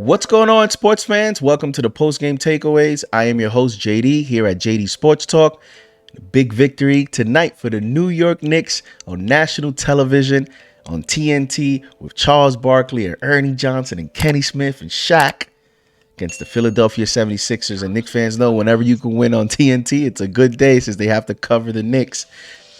What's going on, sports fans? Welcome to the post-game takeaways. I am your host, JD, here at JD Sports Talk. Big victory tonight for the New York Knicks on national television on TNT with Charles Barkley and Ernie Johnson and Kenny Smith and Shaq against the Philadelphia 76ers. And Knicks fans know whenever you can win on TNT, it's a good day since they have to cover the Knicks.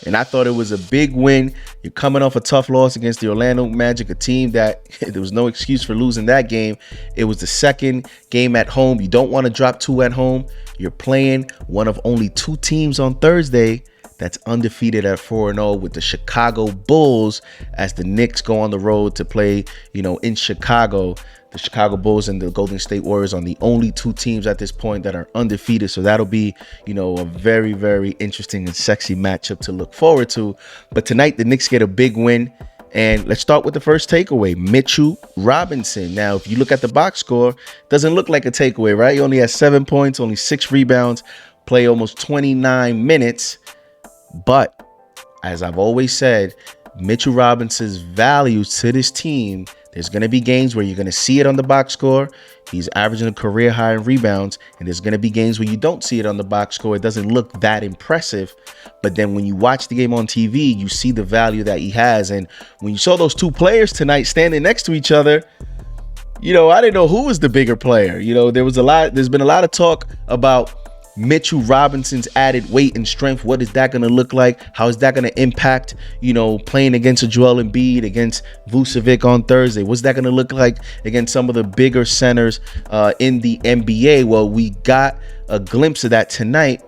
And I thought it was a big win. You're coming off a tough loss against the Orlando Magic, a team that there was no excuse for losing that game. It was the second game at home. You don't want to drop two at home. You're playing one of only two teams on Thursday that's undefeated at 4-0 with the Chicago Bulls as the Knicks go on the road to play, in Chicago. The Chicago Bulls and the Golden State Warriors are the only two teams at this point that are undefeated. So that'll be, a very, very interesting and sexy matchup to look forward to. But tonight, the Knicks get a big win. And let's start with the first takeaway, Mitchell Robinson. Now, if you look at the box score, doesn't look like a takeaway, right? He only has 7 points, only 6 rebounds, play almost 29 minutes. But as I've always said, Mitchell Robinson's value to this team, there's going to be games where you're going to see it on the box score. He's averaging a career high in rebounds. And there's going to be games where you don't see it on the box score. It doesn't look that impressive. But then when you watch the game on TV, you see the value that he has. And when you saw those two players tonight standing next to each other, I didn't know who was the bigger player. There's been a lot of talk about Mitchell Robinson's added weight and strength. What is that going to look like? How is that going to impact, playing against a Joel Embiid, against Vucevic on Thursday? What's that going to look like against some of the bigger centers in the NBA? Well, we got a glimpse of that tonight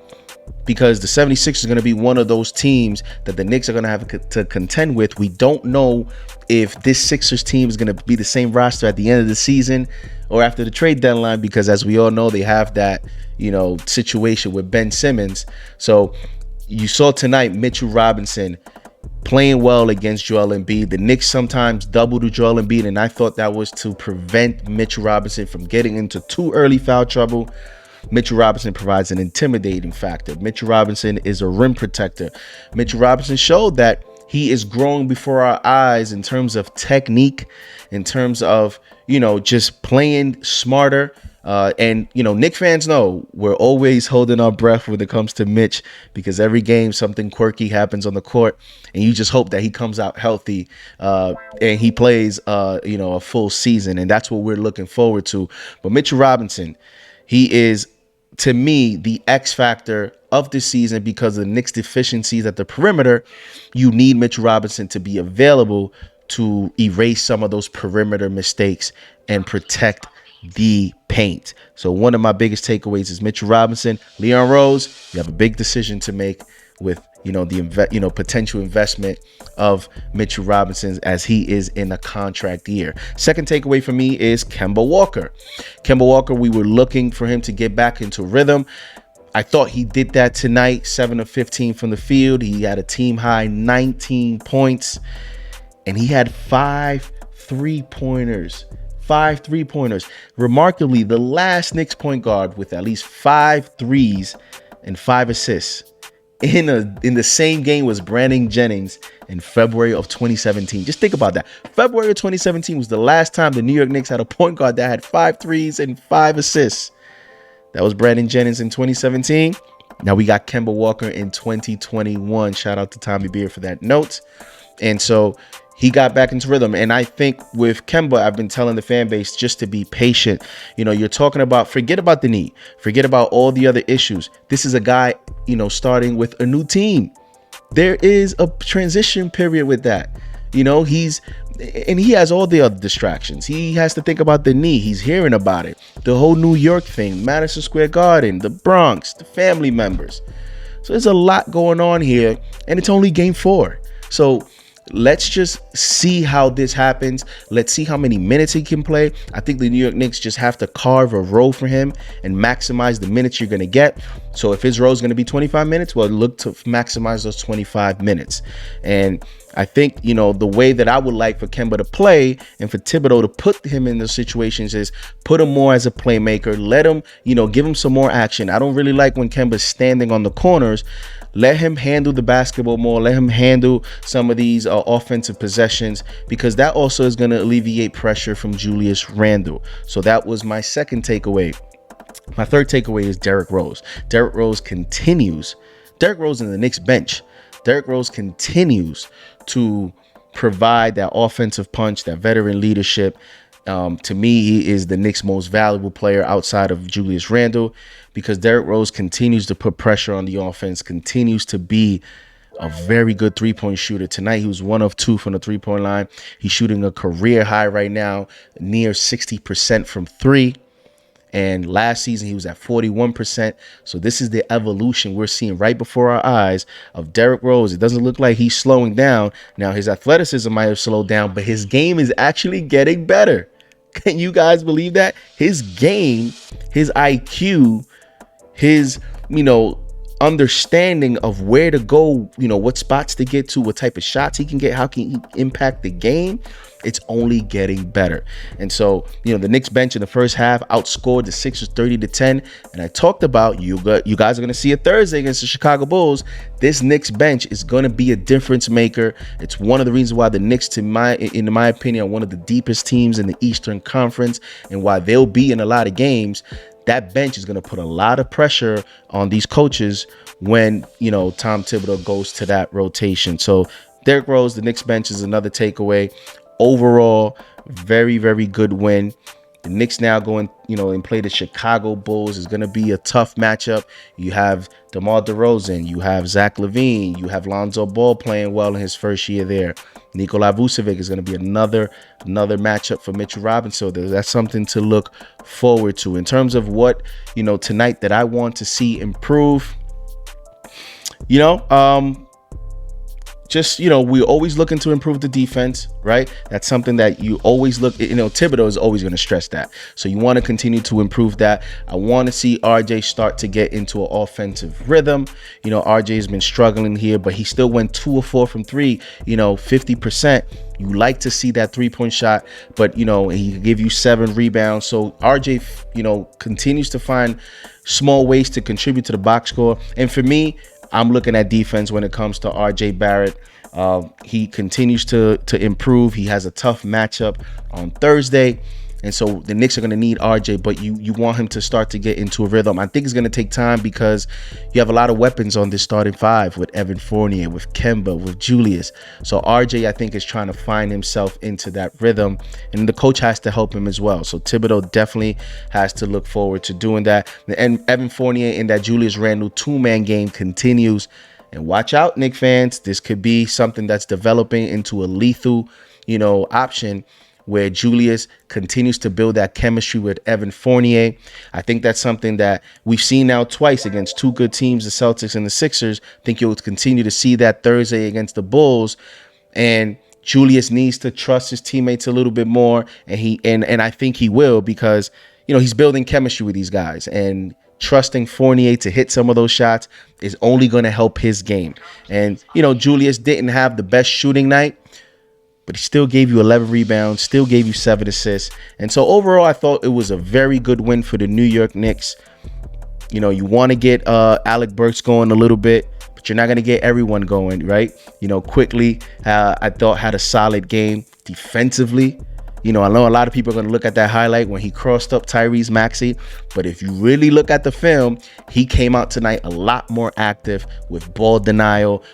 because the 76ers are going to be one of those teams that the Knicks are going to have to contend with. We don't know if this Sixers team is going to be the same roster at the end of the season or after the trade deadline, because as we all know, they have that, situation with Ben Simmons. So you saw tonight Mitchell Robinson playing well against Joel Embiid. The Knicks sometimes double to Joel Embiid, and I thought that was to prevent Mitchell Robinson from getting into too early foul trouble. Mitchell Robinson provides an intimidating factor. Mitchell Robinson is a rim protector. Mitchell Robinson showed that he is growing before our eyes in terms of technique, in terms of, just playing smarter. And Knicks fans know we're always holding our breath when it comes to Mitch, because every game something quirky happens on the court and you just hope that he comes out healthy and he plays, a full season. And that's what we're looking forward to. But Mitchell Robinson, he is, to me, the X factor of this season because of the Knicks' deficiencies at the perimeter. You need Mitchell Robinson to be available to erase some of those perimeter mistakes and protect the paint. So one of my biggest takeaways is Mitchell Robinson. Leon Rose, you have a big decision to make with the potential investment of Mitchell Robinson as he is in a contract year. Second takeaway for me is Kemba Walker. Kemba Walker, we were looking for him to get back into rhythm. I thought he did that tonight, 7 of 15 from the field. He had a team high 19 points, and he had 5 3-pointers. 5 3-pointers. Remarkably, the last Knicks point guard with at least 5 threes and 5 assists in the same game was Brandon Jennings in February of 2017. Just think about that. February of 2017 was the last time the New York Knicks had a point guard that had 5 threes and 5 assists. That was Brandon Jennings in 2017. Now we got Kemba Walker in 2021. Shout out to Tommy Beer for that note. And so he got back into rhythm. And I think with Kemba, I've been telling the fan base just to be patient. You're talking about, forget about the knee, forget about all the other issues. This is a guy, starting with a new team. There is a transition period with that. He has all the other distractions. He has to think about the knee. He's hearing about it. The whole New York thing, Madison Square Garden, the Bronx, the family members. So there's a lot going on here, and it's only game 4. So let's just see how this happens. Let's see how many minutes he can play. I think the New York Knicks just have to carve a role for him and maximize the minutes you're going to get. So if his role is going to be 25 minutes, well, look to maximize those 25 minutes. And I think, the way that I would like for Kemba to play and for Thibodeau to put him in those situations is put him more as a playmaker. Let him, give him some more action. I don't really like when Kemba's standing on the corners. Let him handle the basketball more. Let him handle some of these offensive possessions, because that also is going to alleviate pressure from Julius Randle. So that was my second takeaway. My third takeaway is Derrick Rose. Derrick Rose continues. Derrick Rose in the Knicks bench. Derrick Rose continues to provide that offensive punch, that veteran leadership. To me, he is the Knicks' most valuable player outside of Julius Randle, because Derrick Rose continues to put pressure on the offense, continues to be a very good three-point shooter. Tonight, he was 1 of 2 from the three-point line. He's shooting a career high right now, near 60% from three. And last season, he was at 41%. So this is the evolution we're seeing right before our eyes of Derrick Rose. It doesn't look like he's slowing down. Now, his athleticism might have slowed down, but his game is actually getting better. Can you guys believe that? His game, his IQ, his, understanding of where to go, what spots to get to, what type of shots he can get, how can he impact the game, it's only getting better. And so, the Knicks bench in the first half outscored the Sixers 30-10. And I talked about, you guys are going to see it Thursday against the Chicago Bulls. This Knicks bench is going to be a difference maker. It's one of the reasons why the Knicks, in my opinion, are one of the deepest teams in the Eastern Conference, and why they'll be in a lot of games. That bench is going to put a lot of pressure on these coaches when, Tom Thibodeau goes to that rotation. So Derrick Rose, the Knicks bench, is another takeaway. Overall, very, very good win. The Knicks now going, and play the Chicago Bulls. Is going to be a tough matchup. You have DeMar DeRozan, you have Zach LaVine, you have Lonzo Ball playing well in his first year there. Nikola Vucevic is going to be another matchup for Mitchell Robinson. So that's something to look forward to. In terms of what, tonight that I want to see improve, we're always looking to improve the defense, right? That's something that you always look, Thibodeau is always going to stress that. So you want to continue to improve that. I want to see RJ start to get into an offensive rhythm. RJ has been struggling here, but he still went 2 of 4 from 3, 50%. You like to see that 3-point shot, but, he give you 7 rebounds. So RJ, continues to find small ways to contribute to the box score. And for me, I'm looking at defense when it comes to RJ Barrett. He continues to improve. He has a tough matchup on Thursday. And so the Knicks are going to need RJ, but you want him to start to get into a rhythm. I think it's going to take time because you have a lot of weapons on this starting five with Evan Fournier, with Kemba, with Julius. So RJ, I think, is trying to find himself into that rhythm, and the coach has to help him as well. So Thibodeau definitely has to look forward to doing that. And Evan Fournier in that Julius Randle two-man game continues. And watch out, Knicks fans. This could be something that's developing into a lethal, option, where Julius continues to build that chemistry with Evan Fournier. I think that's something that we've seen now twice against two good teams, the Celtics and the Sixers. I think you'll continue to see that Thursday against the Bulls. And Julius needs to trust his teammates a little bit more. And I think he will, because, he's building chemistry with these guys. And trusting Fournier to hit some of those shots is only going to help his game. And, Julius didn't have the best shooting night, but he still gave you 11 rebounds, still gave you 7 assists. And so overall, I thought it was a very good win for the New York Knicks. You want to get Alec Burks going a little bit, but you're not going to get everyone going, right? Quickly, I thought had a solid game defensively. I know a lot of people are going to look at that highlight when he crossed up Tyrese Maxey, but if you really look at the film, he came out tonight a lot more active with ball denial,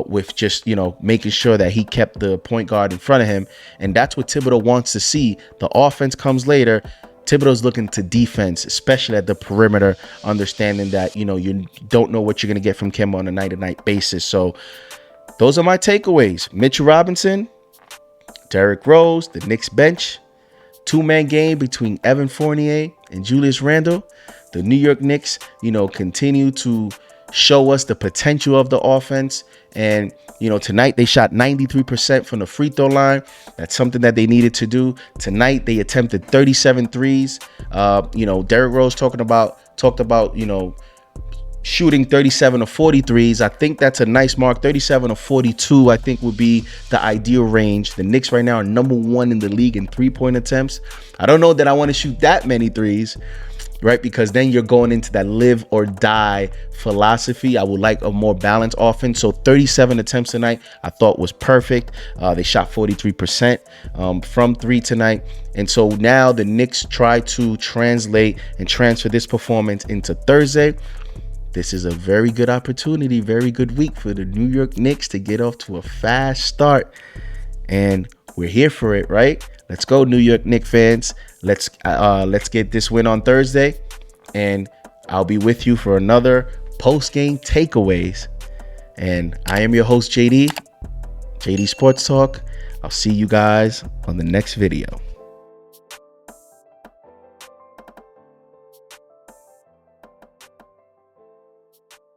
with just, making sure that he kept the point guard in front of him. And that's what Thibodeau wants to see. The offense comes later. Thibodeau's looking to defense, especially at the perimeter, understanding that, you don't know what you're going to get from Kemba on a night-to-night basis. So those are my takeaways. Mitchell Robinson, Derrick Rose, the Knicks bench, two-man game between Evan Fournier and Julius Randle. The New York Knicks, continue to show us the potential of the offense. And, tonight they shot 93% from the free throw line. That's something that they needed to do. Tonight they attempted 37 threes. Derrick Rose talked about, shooting 37 of 43s. I think that's a nice mark. 37 of 42, I think, would be the ideal range. The Knicks right now are number 1 in the league in three-point attempts. I don't know that I want to shoot that many threes, right? Because then you're going into that live or die philosophy. I would like a more balanced offense. So 37 attempts tonight, I thought was perfect. They shot 43% from 3 tonight. And so now the Knicks try to translate and transfer this performance into Thursday. This is a very good opportunity, very good week for the New York Knicks to get off to a fast start. And we're here for it, right? Let's go, New York Knicks fans. Let's get this win on Thursday, and I'll be with you for another post-game takeaways. And I am your host, JD Sports Talk. I'll see you guys on the next video.